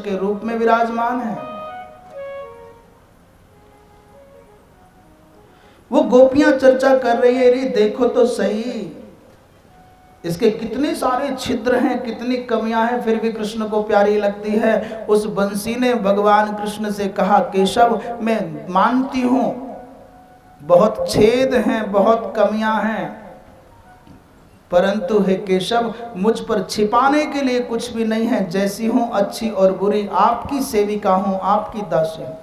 के रूप में विराजमान है। वो गोपियां चर्चा कर रही है, रे देखो तो सही, इसके कितने सारे छिद्र हैं, कितनी कमियां हैं, फिर भी कृष्ण को प्यारी लगती है। उस बंसी ने भगवान कृष्ण से कहा, केशव मैं मानती हूं बहुत छेद हैं, बहुत कमियां हैं, परंतु हे केशव मुझ पर छिपाने के लिए कुछ भी नहीं है। जैसी हूं अच्छी और बुरी, आपकी सेविका हूं, आपकी दासी हूं।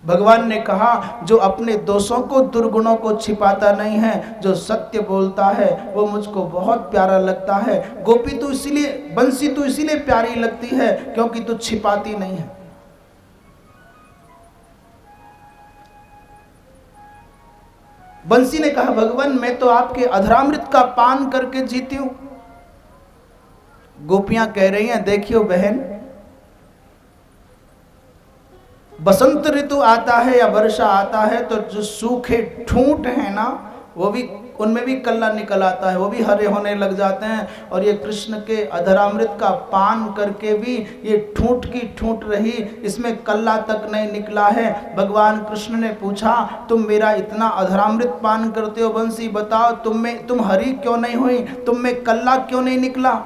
भगवान ने कहा, जो अपने दोषों को, दुर्गुणों को छिपाता नहीं है, जो सत्य बोलता है, वो मुझको बहुत प्यारा लगता है। गोपी तू इसीलिए, बंसी तू इसीलिए प्यारी लगती है क्योंकि तू छिपाती नहीं है। बंसी ने कहा, भगवान मैं तो आपके अधरामृत का पान करके जीती हूं। गोपियां कह रही हैं, देखियो बहन, बसंत ऋतु आता है या वर्षा आता है तो जो सूखे ठूंठ हैं ना, वो भी, उनमें भी कल्ला निकल आता है, वो भी हरे होने लग जाते हैं। और ये कृष्ण के अधरामृत का पान करके भी ये ठूंठ की ठूंठ रही, इसमें कल्ला तक नहीं निकला है। भगवान कृष्ण ने पूछा, तुम मेरा इतना अधरामृत पान करते हो बंसी, बताओ तुम हरी क्यों नहीं हुई, तुम में कल्ला क्यों नहीं निकला।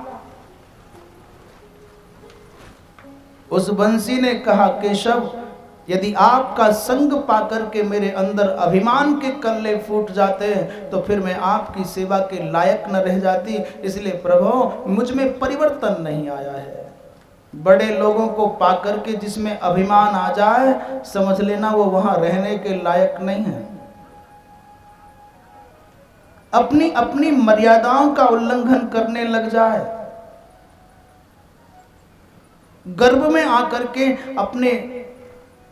उस बंसी ने कहा, केशव यदि आपका संग पाकर के मेरे अंदर अभिमान के कल्ले फूट जाते हैं तो फिर मैं आपकी सेवा के लायक न रह जाती। इसलिए प्रभु मुझ में परिवर्तन नहीं आया है। बड़े लोगों को पाकर के जिसमें अभिमान आ जाए, समझ लेना वो वहां रहने के लायक नहीं है। अपनी अपनी मर्यादाओं का उल्लंघन करने लग जाए, गर्भ में आकर के अपने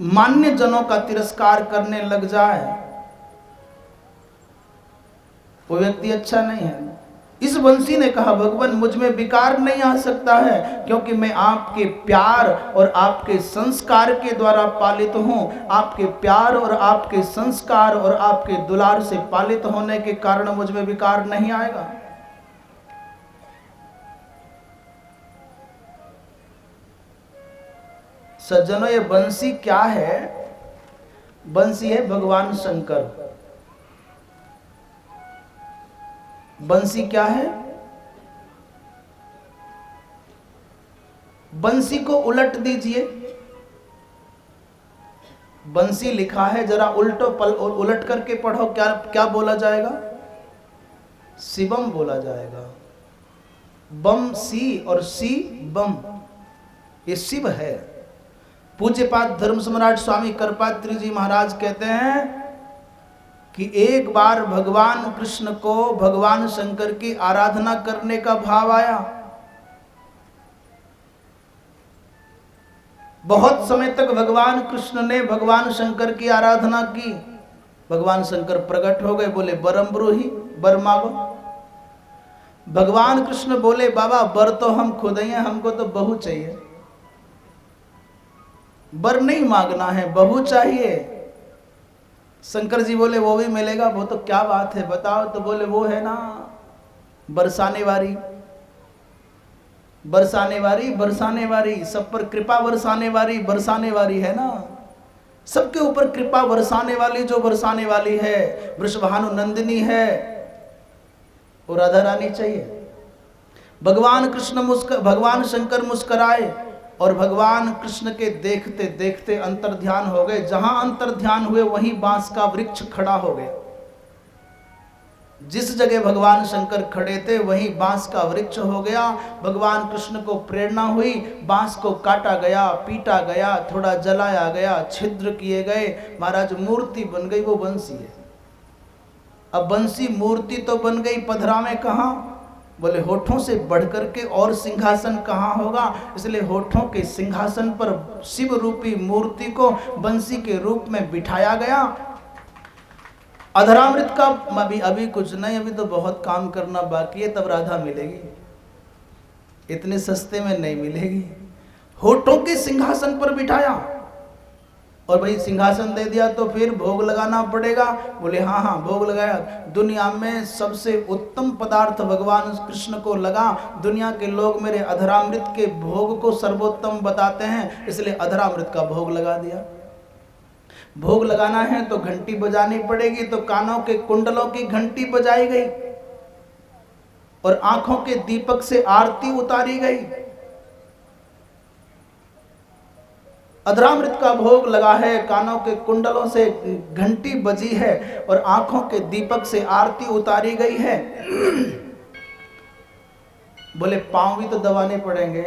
मान्य जनों का तिरस्कार करने लग जाए, वो व्यक्ति अच्छा नहीं है। इस बंसी ने कहा, भगवान मुझ में विकार नहीं आ सकता है क्योंकि मैं आपके प्यार और आपके संस्कार के द्वारा पालित हूं। आपके प्यार और आपके संस्कार और आपके दुलार से पालित होने के कारण मुझ में विकार नहीं आएगा। सज्जनों, ये बंसी क्या है? बंसी है भगवान शंकर। बंसी क्या है? बंसी को उलट दीजिए, बंसी लिखा है, जरा उलट करके पढ़ो, क्या क्या बोला जाएगा? शिवम बोला जाएगा। बम सी और सी बम, ये शिव है। पूज्यपाद धर्म सम्राट स्वामी करपात्री जी महाराज कहते हैं कि एक बार भगवान कृष्ण को भगवान शंकर की आराधना करने का भाव आया। बहुत समय तक भगवान कृष्ण ने भगवान शंकर की आराधना की। भगवान शंकर प्रकट हो गए, बोले बरम ब्रूही, बर मांगो। भगवान कृष्ण बोले, बाबा बर तो हम खुद ही हैं, हमको तो बहू चाहिए। बर नहीं मांगना है, बहू चाहिए। शंकर जी बोले, वो भी मिलेगा। वो तो क्या बात है, बताओ। तो बोले, वो है ना बरसाने वाली, बरसाने वाली, बरसाने वाली, सब पर कृपा बरसाने वाली, बरसाने वाली है ना, सबके ऊपर कृपा बरसाने वाली, जो बरसाने वाली है, वृषभानु नंदिनी है, वो राधा रानी चाहिए। भगवान शंकर मुस्कुराए और भगवान कृष्ण के देखते देखते अंतर्ध्यान हो गए। जहां अंतर्ध्यान हुए वहीं बांस का वृक्ष खड़ा हो गया। जिस जगह भगवान शंकर खड़े थे वहीं बांस का वृक्ष हो गया। भगवान कृष्ण को प्रेरणा हुई, बांस को काटा गया, पीटा गया, थोड़ा जलाया गया, छिद्र किए गए, महाराज मूर्ति बन गई। वो बंसी है। अब बंसी मूर्ति तो बन गई, पधरा में कहां? बोले होठों से बढ़कर के और सिंहासन कहाँ होगा। इसलिए होठों के सिंहासन पर शिव रूपी मूर्ति को बंसी के रूप में बिठाया गया। अधरामृत का अभी कुछ नहीं, अभी तो बहुत काम करना बाकी है, तब राधा मिलेगी। इतने सस्ते में नहीं मिलेगी। होठों के सिंहासन पर बिठाया। और भाई सिंहासन दे दिया तो फिर भोग लगाना पड़ेगा। बोले हाँ हाँ भोग लगाया। दुनिया में सबसे उत्तम पदार्थ भगवान कृष्ण को लगा। दुनिया के लोग मेरे अधरामृत के भोग को सर्वोत्तम बताते हैं, इसलिए अधरामृत का भोग लगा दिया। भोग लगाना है तो घंटी बजानी पड़ेगी, तो कानों के कुंडलों की घंटी बजाई गई और आंखों के दीपक से आरती उतारी गई। अधरामृत का भोग लगा है, कानों के कुंडलों से घंटी बजी है और आंखों के दीपक से आरती उतारी गई है। बोले पांव भी तो दबाने पड़ेंगे,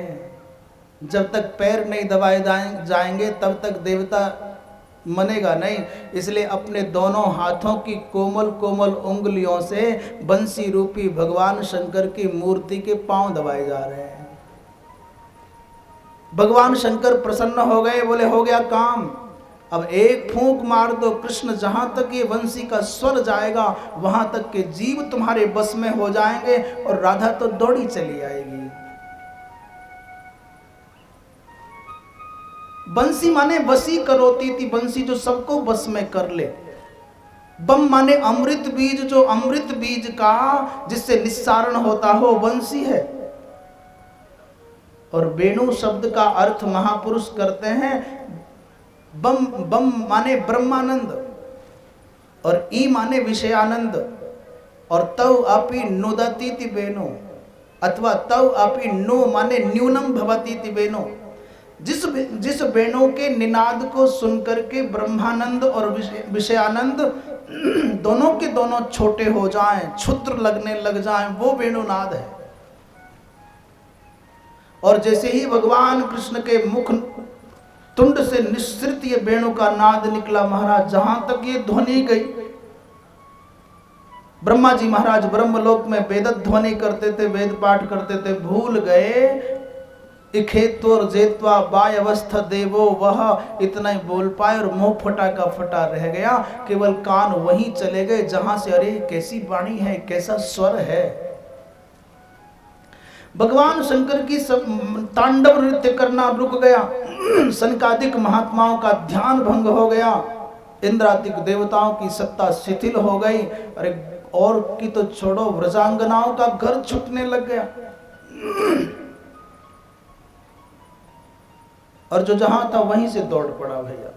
जब तक पैर नहीं दबाए जाएंगे तब तक देवता मनेगा नहीं। इसलिए अपने दोनों हाथों की कोमल कोमल उंगलियों से बंसी रूपी भगवान शंकर की मूर्ति के पांव दबाए जा रहे हैं। भगवान शंकर प्रसन्न हो गए, बोले हो गया काम। अब एक फूंक मार दो कृष्ण, जहां तक ये बंसी का स्वर जाएगा वहां तक के जीव तुम्हारे बस में हो जाएंगे और राधा तो दौड़ी चली आएगी। बंसी माने वसी करोती थी, बंसी जो सबको बस में कर ले। बम माने अमृत बीज, जो अमृत बीज का जिससे निस्सारण होता हो बंसी है। और वेणु शब्द का अर्थ महापुरुष करते हैं बम, बम माने ब्रह्मानंद और ई माने विषयानंद और तव अपि नुदती वेणु अथवा तव अपि नु माने न्यूनम भवती वेणु। जिस वेणु के निनाद को सुनकर के ब्रह्मानंद और विषयानंद दोनों के दोनों छोटे हो जाएं, क्षुद्र लगने लग जाएं, वो वेणुनाद है। और जैसे ही भगवान कृष्ण के मुख तुंड से निश्रित ये वेणु का नाद निकला महाराज, जहां तक ये ध्वनि गई, ब्रह्मा जी महाराज ब्रह्मलोक में वेद ध्वनि करते थे, वेद पाठ करते थे, भूल गए इखेत्वर जेत्वा बायवस्थ देवो, वह इतना ही बोल पाए और मुंह फटा का फटा रह गया। केवल कान वहीं चले गए जहां से अरे कैसी वाणी है, कैसा स्वर है। भगवान शंकर की सब तांडव नृत्य करना रुक गया। सनकादिक महात्माओं का ध्यान भंग हो गया, इंद्रादिक देवताओं की सत्ता शिथिल हो गई। अरे और की तो छोड़ो, व्रजांगनाओं का घर छूटने लग गया। और जो जहां था वहीं से दौड़ पड़ा भैया।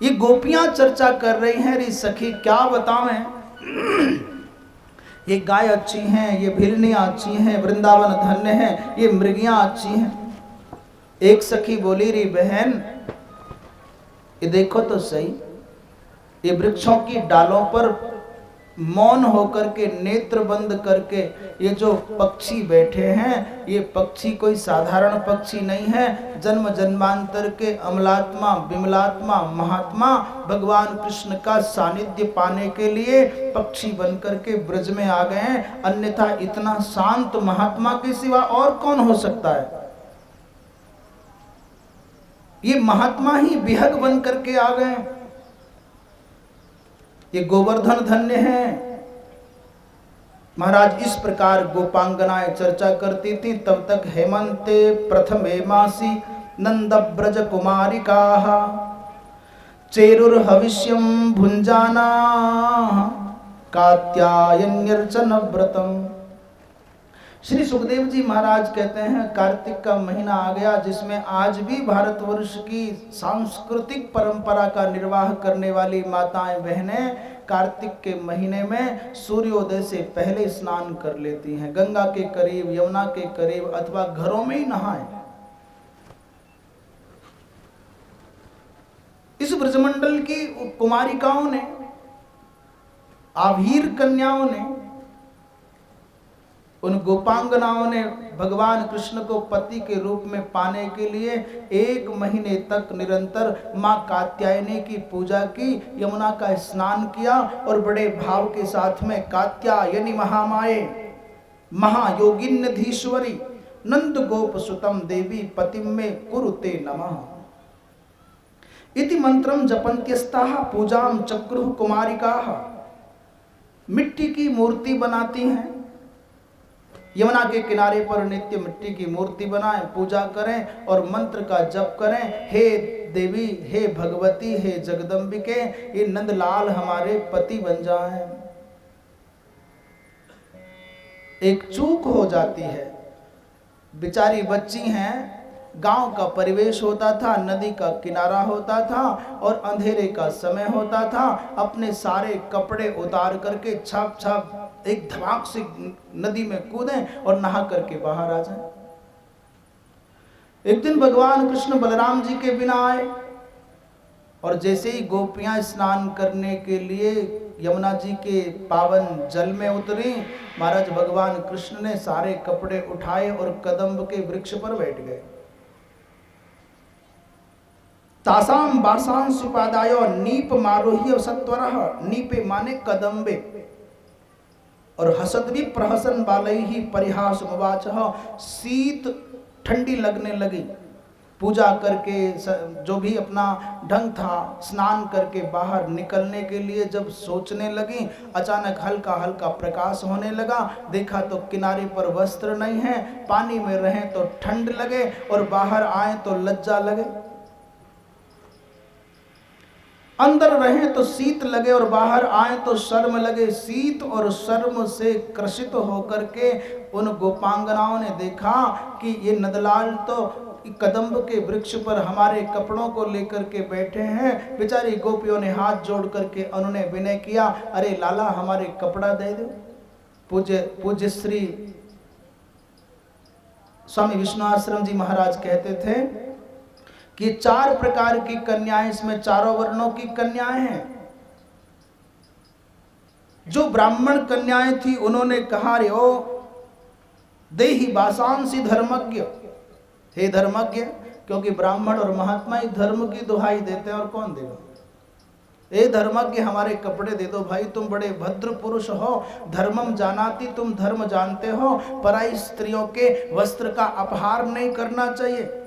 ये गोपियां चर्चा कर रही हैं, रे सखी क्या बतावें, ये गाय अच्छी हैं, ये भिलनियां अच्छी हैं, वृंदावन धन्य है, ये मृगियां अच्छी हैं। एक सखी बोली, रे बहन ये देखो तो सही, ये वृक्षों की डालों पर मौन होकर के नेत्र बंद करके ये जो पक्षी बैठे हैं, ये पक्षी कोई साधारण पक्षी नहीं है। जन्म जन्मांतर के अमलात्मा विमलात्मा महात्मा भगवान कृष्ण का सानिध्य पाने के लिए पक्षी बनकर के ब्रज में आ गए हैं। अन्यथा इतना शांत महात्मा के सिवा और कौन हो सकता है। ये महात्मा ही विहग बन करके आ गए। ये गोवर्धन धन्य है। महाराज इस प्रकार गोपांगनाएं चर्चा करती थी। तब तक हेमंते प्रथमे मासी नंद ब्रज कुमारिका चेरुर हविष्यम भुंजाना कात्यायन्यर्चन व्रतम। श्री सुखदेव जी महाराज कहते हैं कार्तिक का महीना आ गया, जिसमें आज भी भारतवर्ष की सांस्कृतिक परंपरा का निर्वाह करने वाली माताएं बहनें कार्तिक के महीने में सूर्योदय से पहले स्नान कर लेती हैं। गंगा के करीब, यमुना के करीब अथवा घरों में ही नहाएं। इस ब्रजमंडल की कुमारिकाओं ने, आभीर कन्याओं ने, उन गोपांगनाओं ने भगवान कृष्ण को पति के रूप में पाने के लिए 1 महीने तक निरंतर मां कात्यायनी की पूजा की, यमुना का स्नान किया और बड़े भाव के साथ में कात्यायनी महामाये महायोगिन्यधीश्वरी नंद गोप सुतम देवी पतिम में कुरुते नमः इति मंत्रम जपन्त्यस्ताः पूजाम चक्रुः कुमारिकाः। मिट्टी की मूर्ति बनाती हैं, यमुना के किनारे पर नित्य मिट्टी की मूर्ति बनाएं, पूजा करें और मंत्र का जप करें। हे देवी, हे भगवती, हे जगदम्बिके, ये नंदलाल हमारे पति बन जाएं। एक चूक हो जाती है, बेचारी बच्ची हैं, गांव का परिवेश होता था, नदी का किनारा होता था और अंधेरे का समय होता था। अपने सारे कपड़े उतार करके छप छप एक धमाक से नदी में कूदें और नहा करके बाहर आ जाएं। एक दिन भगवान कृष्ण बलराम जी के बिना आए और जैसे ही गोपियां स्नान करने के लिए यमुना जी के पावन जल में उतरी, महाराज भगवान कृष्ण ने सारे कपड़े उठाए और कदम्ब के वृक्ष पर बैठ गए। तासाम बासां सुपादायो नीप मारोह्य सत्वरः, नीपे माने कदम्बे, और हसद भी प्रहसन बालैहि परिहासमुवाचः, शीत ठंडी लगने लगी। पूजा करके जो भी अपना ढंग था, स्नान करके बाहर निकलने के लिए जब सोचने लगी, अचानक हल्का हल्का प्रकाश होने लगा। देखा तो किनारे पर वस्त्र नहीं है, पानी में रहें तो ठंड लगे और बाहर आए तो लज्जा लगे, अंदर रहें तो शीत लगे और बाहर आए तो शर्म लगे। शीत और शर्म से क्रसित होकर के उन गोपांगनाओं ने देखा कि ये नंदलाल तो कदम्ब के वृक्ष पर हमारे कपड़ों को लेकर के बैठे हैं। बेचारी गोपियों ने हाथ जोड़ करके उन्होंने विनय किया, अरे लाला हमारे कपड़ा दे दो। पूज्य श्री स्वामी विष्णु आश्रम जी महाराज कहते थे कि 4 प्रकार की कन्याएं, इसमें चारों वर्णों की कन्याएं हैं। जो ब्राह्मण कन्याएं थी उन्होंने कहा, रे ओ देहि बासांसी धर्मज्ञ, हे धर्मज्ञ, क्योंकि ब्राह्मण और महात्मा ही धर्म की दुहाई देते हैं और कौन देगा। ए धर्मज्ञ हमारे कपड़े दे दो भाई, तुम बड़े भद्र पुरुष हो, धर्मम जानाति, तुम धर्म जानते हो, पराई स्त्रियों के वस्त्र का अपहार नहीं करना चाहिए।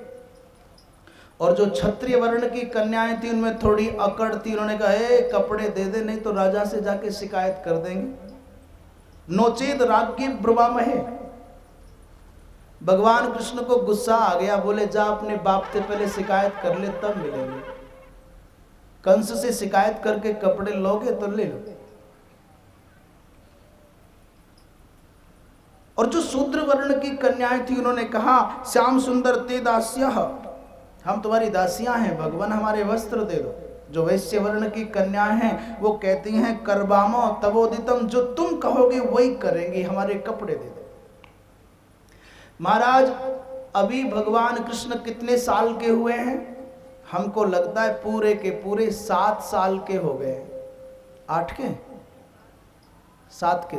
और जो क्षत्रिय वर्ण की कन्याएं थी उनमें थोड़ी अकड़ थी, उन्होंने कहा ए कपड़े दे दे, नहीं तो राजा से जाके शिकायत कर देंगे। नोचेद राज्ञी ब्रुवामहे, भगवान कृष्ण को गुस्सा आ गया, बोले जा अपने बाप से पहले शिकायत कर ले तब मिलेंगे। कंस से शिकायत करके कपड़े लोगे तो ले लो। और जो शूद्र वर्ण की कन्याएं थी उन्होंने कहा, श्याम सुंदर ते दास्यः, हम तुम्हारी दासियां हैं, भगवान हमारे वस्त्र दे दो। जो वैश्य वर्ण की कन्याएं हैं वो कहती हैं, करबामो तवोदितम, जो तुम कहोगे वही करेंगे, हमारे कपड़े दे दो। महाराज अभी भगवान कृष्ण कितने साल के हुए हैं? हमको लगता है पूरे के पूरे 7 साल के हो गए। 8 के 7 के।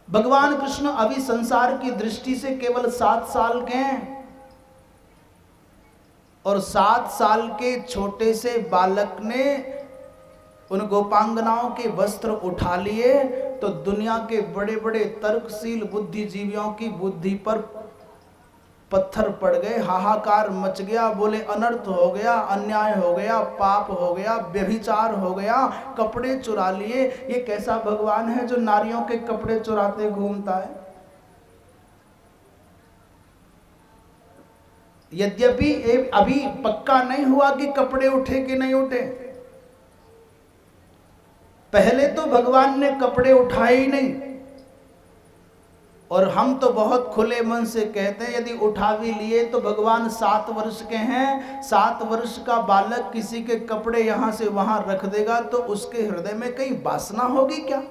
भगवान कृष्ण अभी संसार की दृष्टि से केवल 7 साल के हैं और 7 साल के छोटे से बालक ने उन गोपांगनाओं के वस्त्र उठा लिए तो दुनिया के बड़े बड़े तर्कशील बुद्धिजीवियों की बुद्धि पर पत्थर पड़ गए, हाहाकार मच गया। बोले अनर्थ हो गया, अन्याय हो गया, पाप हो गया, व्यभिचार हो गया, कपड़े चुरा लिए। ये कैसा भगवान है जो नारियों के कपड़े चुराते घूमता है? यद्यपि अभी पक्का नहीं हुआ कि कपड़े उठे कि नहीं उठे। पहले तो भगवान ने कपड़े उठाए ही नहीं, और हम तो बहुत खुले मन से कहते हैं यदि उठा भी लिए तो भगवान 7 वर्ष के हैं। 7 वर्ष का बालक किसी के कपड़े यहां से वहां रख देगा तो उसके हृदय में कहीं वासना होगी क्या?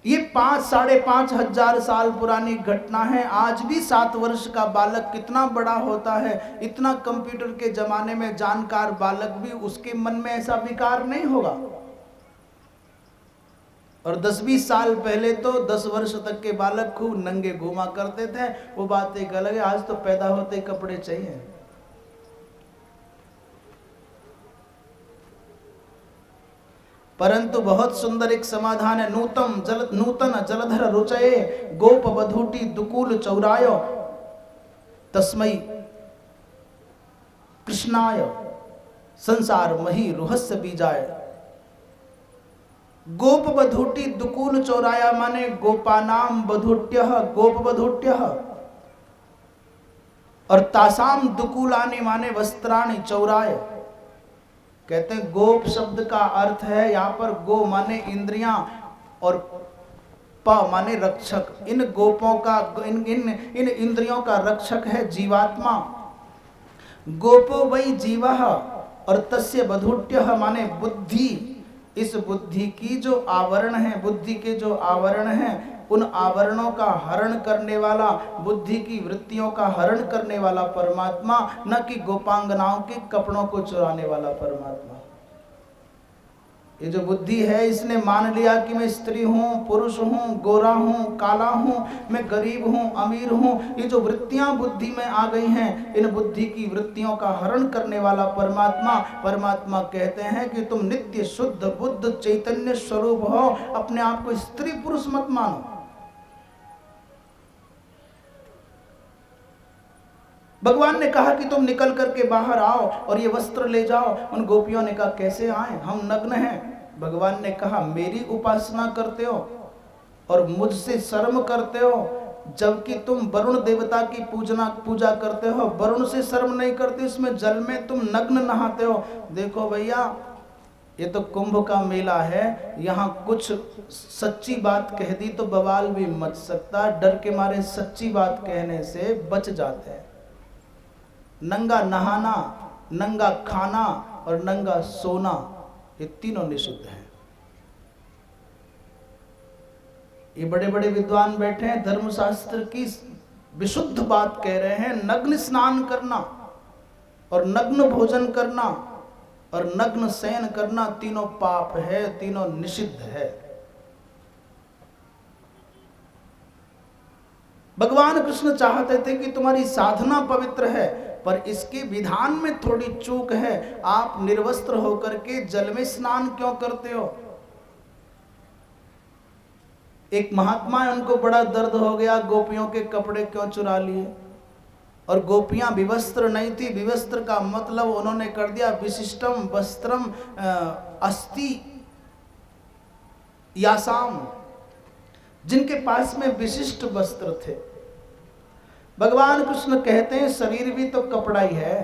ये 5-5.5 हजार साल पुरानी घटना है। आज भी 7 वर्ष का बालक कितना बड़ा होता है, इतना कंप्यूटर के जमाने में जानकार बालक भी, उसके मन में ऐसा विकार नहीं होगा। और 10-20 साल पहले तो 10 वर्ष तक के बालक खूब नंगे घूमा करते थे, वो बात एक अलग है। आज तो पैदा होते कपड़े चाहिए। परंतु बहुत सुंदर एक समाधान है। नूतन जलधर रुचये गोप बधूटी दुकूल चौरायो तस्मै कृष्णाय संसार मही रुहस्य बीजाय। गोप बधूटी दुकूल चौराया माने गोपानाम बधूट्यः गोप बधूट्यः, और तासाम दुकूलानी माने वस्त्राणी चौराय। कहते हैं गोप शब्द का अर्थ है यहाँ पर गो माने इंद्रियां और प माने रक्षक। इन गोपों का इन इंद्रियों का रक्षक है जीवात्मा। गोपो वै जीवः और तस्य बधूट्यः माने बुद्धि। इस बुद्धि की जो आवरण है, बुद्धि के जो आवरण हैं, उन आवरणों का हरण करने वाला, बुद्धि की वृत्तियों का हरण करने वाला परमात्मा, न कि गोपांगनाओं के कपड़ों को चुराने वाला परमात्मा। ये जो बुद्धि है, इसने मान लिया कि मैं स्त्री हूँ, पुरुष हूँ, गोरा हूँ, काला हूँ, मैं गरीब हूँ, अमीर हूँ। ये जो वृत्तियाँ बुद्धि में आ गई हैं, इन बुद्धि की वृत्तियों का हरण करने वाला परमात्मा। परमात्मा कहते हैं कि तुम नित्य शुद्ध बुद्ध चैतन्य स्वरूप हो, अपने आप को स्त्री पुरुष मत मानो। भगवान ने कहा कि तुम निकल करके बाहर आओ और ये वस्त्र ले जाओ। उन गोपियों ने कहा कैसे आए, हम नग्न हैं। भगवान ने कहा मेरी उपासना करते हो और मुझसे शर्म करते हो, जबकि तुम वरुण देवता की पूजा करते हो, वरुण से शर्म नहीं करते, इसमें जल में तुम नग्न नहाते हो। देखो भैया, ये तो कुंभ का मेला है, यहाँ कुछ सच्ची बात कह दी तो बवाल भी मच सकता। डर के मारे सच्ची बात कहने से बच जाते हैं। नंगा नहाना, नंगा खाना और नंगा सोना, ये तीनों निषिद्ध हैं। ये बड़े बड़े विद्वान बैठे हैं, धर्मशास्त्र की विशुद्ध बात कह रहे हैं। नग्न स्नान करना और नग्न भोजन करना और नग्न शयन करना तीनों पाप है, तीनों निषिद्ध है। भगवान कृष्ण चाहते थे कि तुम्हारी साधना पवित्र है, पर इसके विधान में थोड़ी चूक है। आप निर्वस्त्र होकर के जल में स्नान क्यों करते हो? एक महात्मा है, उनको बड़ा दर्द हो गया, गोपियों के कपड़े क्यों चुरा लिए। और गोपियां विवस्त्र नहीं थी। विवस्त्र का मतलब उन्होंने कर दिया विशिष्टम वस्त्रम अस्ति यासाम, जिनके पास में विशिष्ट वस्त्र थे। भगवान कृष्ण कहते हैं शरीर भी तो कपड़ा ही है।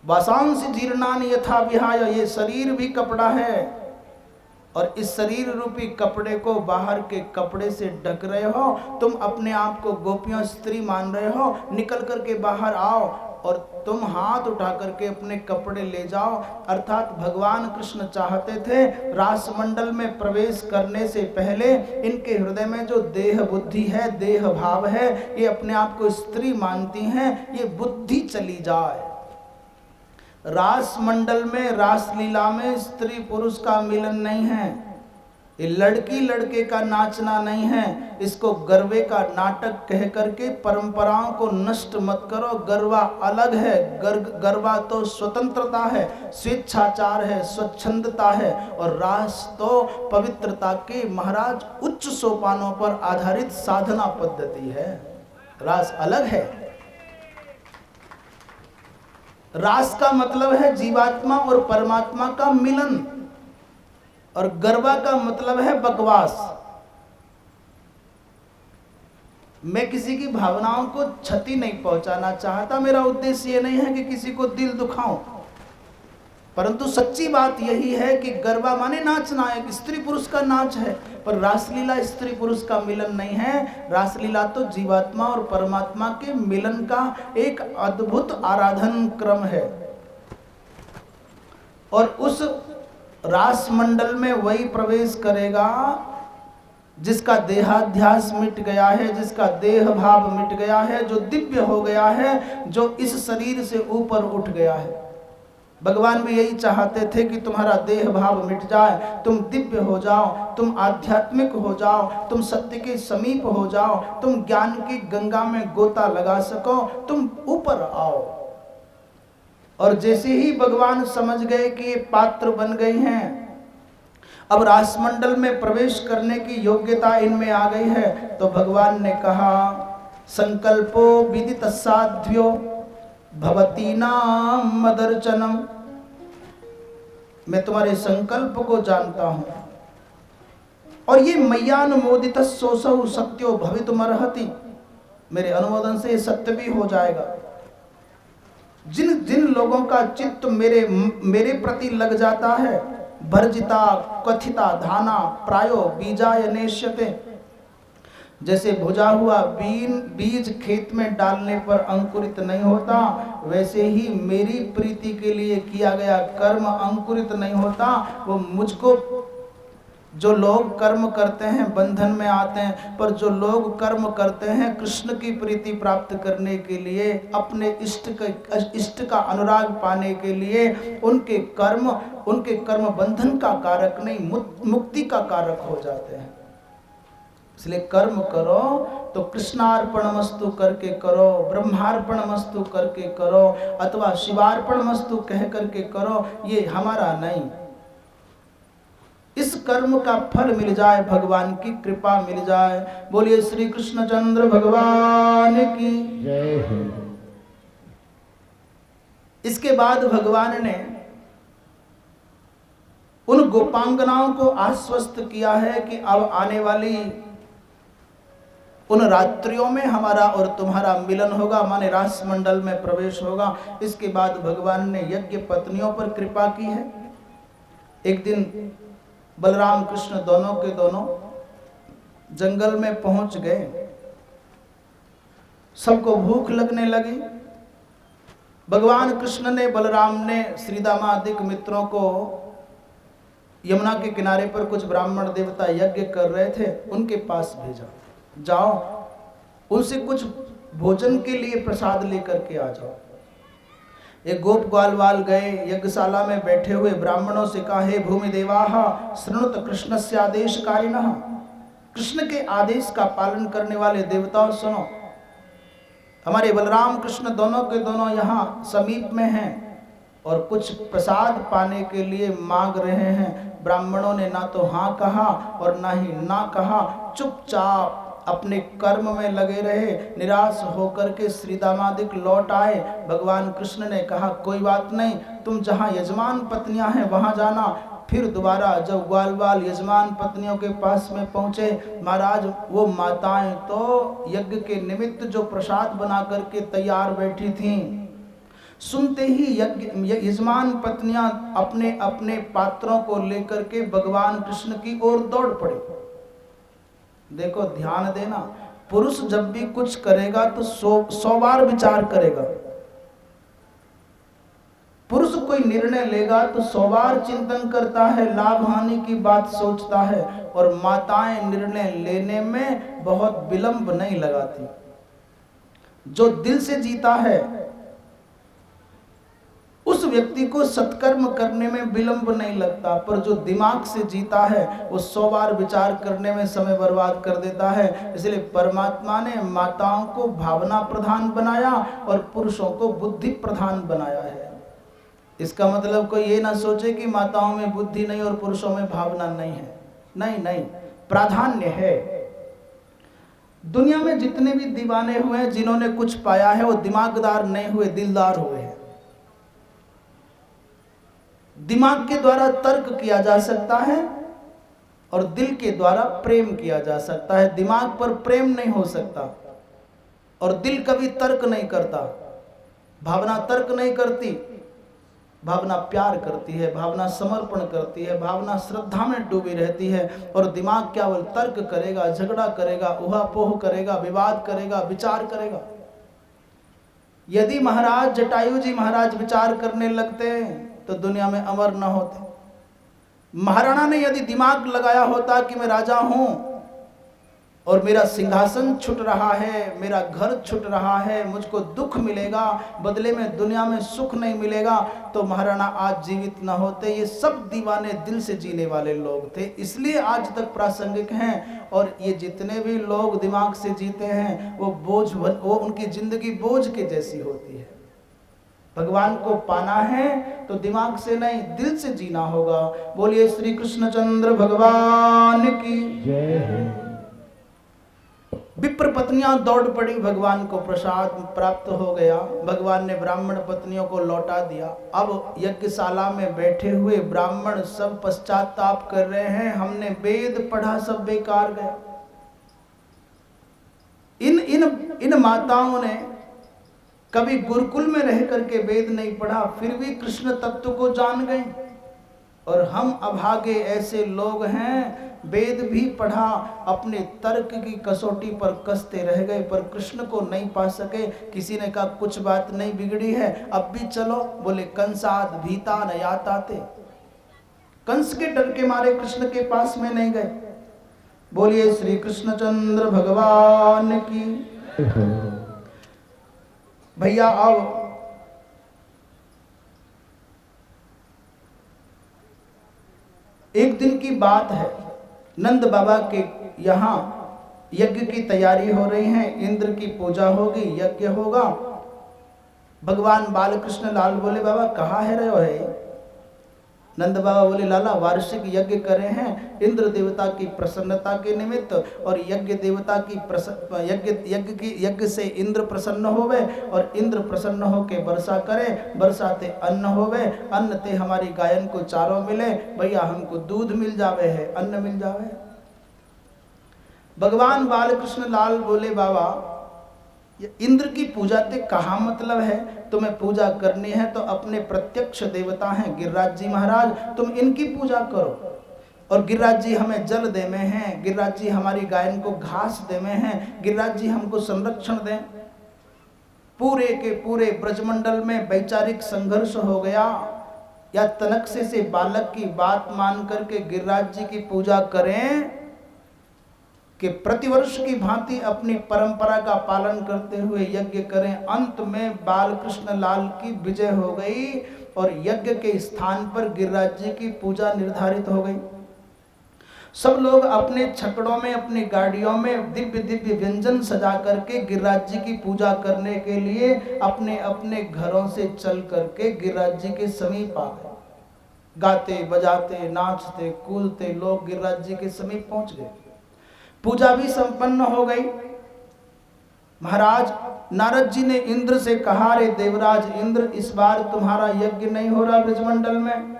वासांसि जीर्णानि यथा विहाय, ये शरीर भी कपड़ा है। और इस शरीर रूपी कपड़े को बाहर के कपड़े से ढक रहे हो। तुम अपने आप को गोपियों स्त्री मान रहे हो, निकल करके बाहर आओ और तुम हाथ उठा करके अपने कपड़े ले जाओ। अर्थात भगवान कृष्ण चाहते थे रास मंडल में प्रवेश करने से पहले इनके हृदय में जो देह बुद्धि है, देह भाव है, ये अपने आप को स्त्री मानती हैं, ये बुद्धि चली जाए। रास मंडल में, रास लीला में स्त्री पुरुष का मिलन नहीं है। ये लड़की लड़के का नाचना नहीं है। इसको गरबे का नाटक कह करके परंपराओं को नष्ट मत करो। गरबा अलग है। गरबा तो स्वतंत्रता है, स्वेच्छाचार है, स्वच्छंदता है। और रास तो पवित्रता के महाराज उच्च सोपानों पर आधारित साधना पद्धति है। रास अलग है। रास का मतलब है जीवात्मा और परमात्मा का मिलन, और गरबा का मतलब है बकवास। मैं किसी की भावनाओं को क्षति नहीं पहुंचाना चाहता। मेरा उद्देश्य ये नहीं है कि किसी को दिल दुखाऊं, परंतु सच्ची बात यही है कि गरबा माने नाचना, एक स्त्री पुरुष का नाच है। पर रासलीला स्त्री पुरुष का मिलन नहीं है। रासलीला तो जीवात्मा और परमात्मा के मिलन का एक अद्भुत आराधन क्रम है। और उस रास मंडल में वही प्रवेश करेगा जिसका देहाध्यास मिट गया है, जिसका देह भाव मिट गया है, जो दिव्य हो गया है, जो इस शरीर से ऊपर उठ गया है। भगवान भी यही चाहते थे कि तुम्हारा देह भाव मिट जाए, तुम दिव्य हो जाओ, तुम आध्यात्मिक हो जाओ, तुम सत्य के समीप हो जाओ, तुम ज्ञान की गंगा में गोता लगा सको, तुम ऊपर आओ। और जैसे ही भगवान समझ गए कि ये पात्र बन गई हैं, अब रासमंडल में प्रवेश करने की योग्यता इनमें आ गई है, तो भगवान ने कहा संकल्पो विदित साध्यो भवती नाम मदर्चनम। मैं तुम्हारे संकल्प को जानता हूं। और ये मय्यानुमोदित सोसौ सत्यो भवितुमर्हति, मेरे अनुमोदन से ये सत्य भी हो जाएगा। जिन जिन लोगों का चित्त मेरे प्रति लग जाता है, भर्जिता कथिता धाना प्रायो बीजाय नेष्यते, जैसे भुजा हुआ बीज खेत में डालने पर अंकुरित नहीं होता, वैसे ही मेरी प्रीति के लिए किया गया कर्म अंकुरित नहीं होता। वो मुझको, जो लोग कर्म करते हैं बंधन में आते हैं, पर जो लोग कर्म करते हैं कृष्ण की प्रीति प्राप्त करने के लिए, अपने इष्ट का अनुराग पाने के लिए, उनके कर्म बंधन का कारक नहीं, मुक्ति का कारक हो जाते हैं। इसलिए कर्म करो तो कृष्णार्पणमस्तु करके करो, ब्रह्मार्पणमस्तु करके करो, अथवा शिवार्पणमस्तु कह करके करो, ये हमारा नहीं। इस कर्म का फल मिल जाए, भगवान की कृपा मिल जाए। बोलिए श्री कृष्णचंद्र भगवान की जय। इसके बाद भगवान ने उन गोपांगनाओं को आश्वस्त किया है कि अब आने वाली उन रात्रियों में हमारा और तुम्हारा मिलन होगा, माने रास मंडल में प्रवेश होगा। इसके बाद भगवान ने यज्ञ पत्नियों पर कृपा की है। एक दिन बलराम कृष्ण दोनों के दोनों जंगल में पहुंच गए, सबको भूख लगने लगी। भगवान कृष्ण ने, बलराम ने श्रीदामादिक मित्रों को यमुना के किनारे पर कुछ ब्राह्मण देवता यज्ञ कर रहे थे, उनके पास भेजा, जाओ उनसे कुछ भोजन के लिए प्रसाद लेकर के आ जाओ। एक गोप ग्वालवाल गए, यज्ञशाला में बैठे हुए ब्राह्मणों से कहा, हे भूमि देवाः शृणुत कृष्णस्य आदेशकारिणः, कृष्ण के आदेश का पालन करने वाले देवताओं सुनो, हमारे बलराम कृष्ण दोनों के दोनों यहाँ समीप में हैं और कुछ प्रसाद पाने के लिए मांग रहे हैं। ब्राह्मणों ने ना तो हाँ कहा और ना ही ना कहा, चुपचाप अपने कर्म में लगे रहे। निराश होकर के श्रीदामादिक लौट आए। भगवान कृष्ण ने कहा, कोई बात नहीं, तुम जहाँ यजमान पत्नियां हैं वहां जाना। फिर दोबारा जब ग्वालवाल यजमान पत्नियों के पास में पहुंचे, महाराज वो माताएं तो यज्ञ के निमित्त जो प्रसाद बना करके तैयार बैठी थीं, सुनते ही यजमान पत्नियां अपने अपने पात्रों को लेकर के भगवान कृष्ण की ओर दौड़ पड़ी। देखो ध्यान देना, पुरुष जब भी कुछ करेगा तो 100 बार विचार करेगा। पुरुष कोई निर्णय लेगा तो 100 बार चिंतन करता है, लाभ हानि की बात सोचता है। और माताएं निर्णय लेने में बहुत विलंब नहीं लगाती। जो दिल से जीता है उस व्यक्ति को सत्कर्म करने में विलंब नहीं लगता, पर जो दिमाग से जीता है वो 100 बार विचार करने में समय बर्बाद कर देता है। इसलिए परमात्मा ने माताओं को भावना प्रधान बनाया और पुरुषों को बुद्धि प्रधान बनाया है। इसका मतलब कोई ये ना सोचे कि माताओं में बुद्धि नहीं और पुरुषों में भावना नहीं है। नहीं नहीं, प्राधान्य है। दुनिया में जितने भी दीवाने हुए हैं, जिन्होंने कुछ पाया है, वो दिमागदार नहीं हुए, दिलदार हुए हैं। दिमाग के द्वारा तर्क किया जा सकता है और दिल के द्वारा प्रेम किया जा सकता है। दिमाग पर प्रेम नहीं हो सकता और दिल कभी तर्क नहीं करता। भावना तर्क नहीं करती, भावना प्यार करती है, भावना समर्पण करती है, भावना श्रद्धा में डूबी रहती है। और दिमाग केवल तर्क करेगा, झगड़ा करेगा, उहापोह करेगा, विवाद करेगा, विचार करेगा। यदि महाराज जटायु जी महाराज विचार करने लगते तो दुनिया में अमर न होते। महाराणा ने यदि दिमाग लगाया होता कि मैं राजा हूं और मेरा सिंहासन छूट रहा है, मेरा घर छूट रहा है, मुझको दुख मिलेगा, बदले में दुनिया में सुख नहीं मिलेगा, तो महाराणा आज जीवित न होते। ये सब दीवाने दिल से जीने वाले लोग थे, इसलिए आज तक प्रासंगिक हैं। और ये जितने भी लोग दिमाग से जीते हैं वो उनकी जिंदगी बोझ के जैसी होती है। भगवान को पाना है तो दिमाग से नहीं, दिल से जीना होगा। बोलिए श्री कृष्णचंद्र भगवान की जय। विप्र पत्नियां दौड़ पड़ी, भगवान को प्रसाद प्राप्त हो गया। भगवान ने ब्राह्मण पत्नियों को लौटा दिया। अब यज्ञशाला में बैठे हुए ब्राह्मण सब पश्चाताप कर रहे हैं, हमने वेद पढ़ा सब बेकार गया। इन माताओं ने कभी गुरुकुल में रह करके वेद नहीं पढ़ा, फिर भी कृष्ण तत्व को जान गए। और हम अभागे ऐसे लोग हैं, वेद भी पढ़ा, अपने तर्क की कसौटी पर कसते रह गए, पर कृष्ण को नहीं पा सके। किसी ने कहा कुछ बात नहीं बिगड़ी है, अब भी चलो। बोले कंसाद भीता न याताते, कंस के डर के मारे कृष्ण के पास में नहीं गए। बोलिए श्री कृष्णचंद्र भगवान की। भैया अब एक दिन की बात है, नंद बाबा के यहाँ यज्ञ की तैयारी हो रही है, इंद्र की पूजा होगी, यज्ञ होगा। भगवान बालकृष्ण लाल बोले बाबा कहाँ है रहे हो? नंद बाबा बोले लाला वार्षिक यज्ञ करे हैं इंद्र देवता की प्रसन्नता के निमित्त, और यज्ञ देवता की यज्ञ से इंद्र प्रसन्न होवे, और इंद्र प्रसन्न हो के वर्षा करे, वर्षा ते अन्न होवे, अन्न ते हमारी गायन को चारों मिले। भैया हमको दूध मिल जावे है, अन्न मिल जावे। भगवान बालकृष्ण लाल बोले बाबा इंद्र की पूजा ते कहाँ मतलब है? तुम्हें पूजा करनी है तो अपने प्रत्यक्ष देवता हैं गिरिराज जी महाराज, तुम इनकी पूजा करो। और गिरिराज जी हमें जल दे में हैं, गिरिराज जी हमारी गायन को घास दे में हैं, गिरिराज जी हमको संरक्षण दें। पूरे के पूरे ब्रजमंडल में वैचारिक संघर्ष हो गया, या तनक्से से बालक की बात मान करके गिरिराज जी की पूजा करें कि प्रतिवर्ष की भांति अपनी परंपरा का पालन करते हुए यज्ञ करें। अंत में बालकृष्ण लाल की विजय हो गई और यज्ञ के स्थान पर गिरिराज जी की पूजा निर्धारित हो गई। सब लोग अपने छकड़ों में, अपनी गाड़ियों में दिव्य दिव्य व्यंजन सजा करके गिरिराज जी की पूजा करने के लिए अपने अपने घरों से चल करके गिरिराज जी के समीप आ गए। गाते बजाते नाचते कूदते लोग गिरिराज जी के समीप पहुंच गए। पूजा भी संपन्न हो गई। महाराज नारद जी ने इंद्र से कहा, रे देवराज इंद्र, इस बार तुम्हारा यज्ञ नहीं हो रहा ब्रजमंडल में।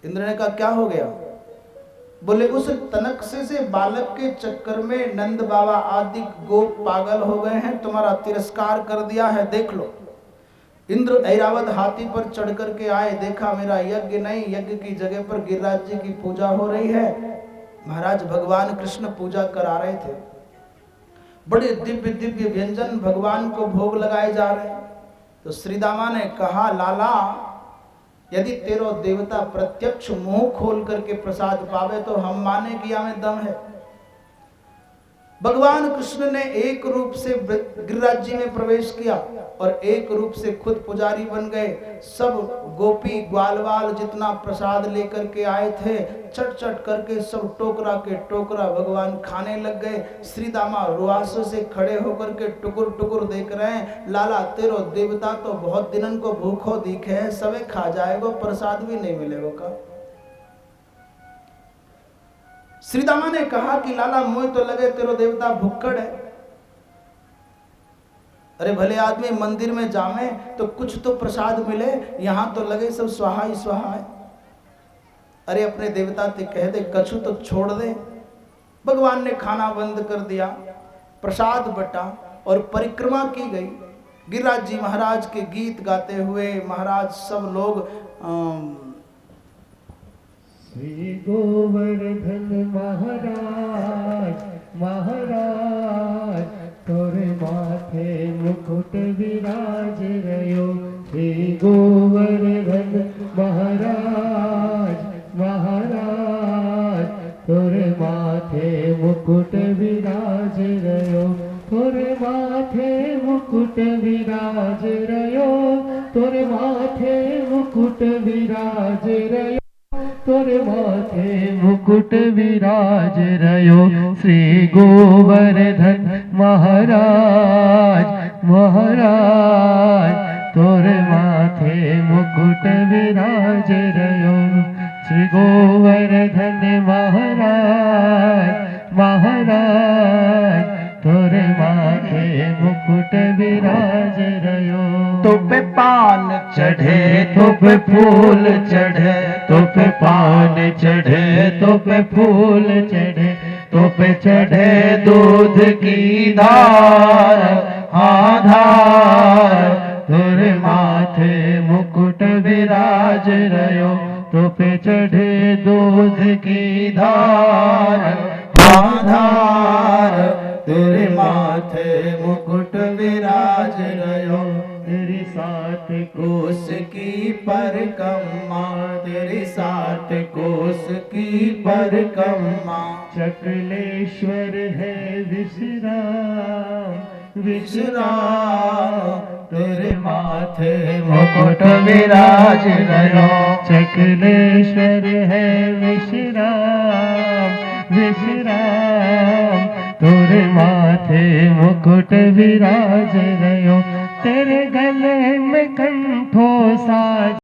इंद्र ने कहा क्या हो गया? बोले उस तनक्से से बालक के चक्कर में नंद बाबा आदि गोप पागल हो गए हैं, तुम्हारा तिरस्कार कर दिया है, देख लो। इंद्र ऐरावत हाथी पर चढ़ करके आए, देखा मेरा यज्ञ नहीं, यज्ञ की जगह पर गिरिराज जी की पूजा हो रही है। महाराज भगवान कृष्ण पूजा करा रहे थे, बड़े दिव्य दिव्य व्यंजन भगवान को भोग लगाए जा रहे हैं। तो श्रीदामा ने कहा लाला यदि तेरो देवता प्रत्यक्ष मुंह खोल करके प्रसाद पावे तो हम माने कि हमें दम है। भगवान कृष्ण ने एक रूप से गिरिराज जी में प्रवेश किया और एक रूप से खुद पुजारी बन गए। सब गोपी ग्वालवाल जितना प्रसाद लेकर के आए थे, चट चट करके सब टोकरा के टोकरा भगवान खाने लग गए। श्रीदामा रुआस से खड़े होकर के टुकुर टुकुर देख रहे हैं, लाला तेरो देवता तो बहुत दिनन को भूखो दिखे है, सबे खा जाएगो, प्रसाद भी नहीं मिलेगो का। श्रीदामा ने कहा कि लाला मुझे तो लगे तेरो देवता भुक्कड़ है। अरे भले आदमी मंदिर में जावे तो कुछ तो प्रसाद मिले, यहां तो लगे सब स्वाहा ही स्वाहा है। अरे अपने देवता से कह दे कछु तो छोड़ दे। भगवान ने खाना बंद कर दिया, प्रसाद बटा और परिक्रमा की गई। गिरिराज जी महाराज के गीत गाते हुए महाराज सब लोग श्री गोवर्धन महाराज महाराज तोरे माथे मुकुट विराज रयो। श्री गोवर्धन महाराज महाराज तोरे माथे मुकुट विराज रयो। तोरे माथे मुकुट विराज रयो। तोरे माथे मुकुट विराज रयो। तोरे माथे मुकुट विराज रयो। श्री गोवर्धन महाराज महाराज तोरे माथे मुकुट विराज रयो। श्री गोवर्धन महाराज महाराज माथे मुकुट विराज रयो। तो पे पान चढ़े तो पे फूल चढ़े, तो पे पान चढ़े तो पे फूल चढ़े, तो पे चढ़े दूध की धार, हाँ धार। तोरे माथे मुकुट विराज रयो, तो पे चढ़े दूध की धार, हाँ धार। तेरे माथे मुकुट विराज रयो, तेरी सात कोस की परिक्रमा, तेरी सात कोस की परिक्रमा। चकलेश्वर है विश्राम, विश्राम। तेरे माथे मुकुट विराज रयो, चकलेश्वर है विश्राम, विश्राम। तोरे माथे मुकुट विराज रयो, तेरे गले में कंठो साज।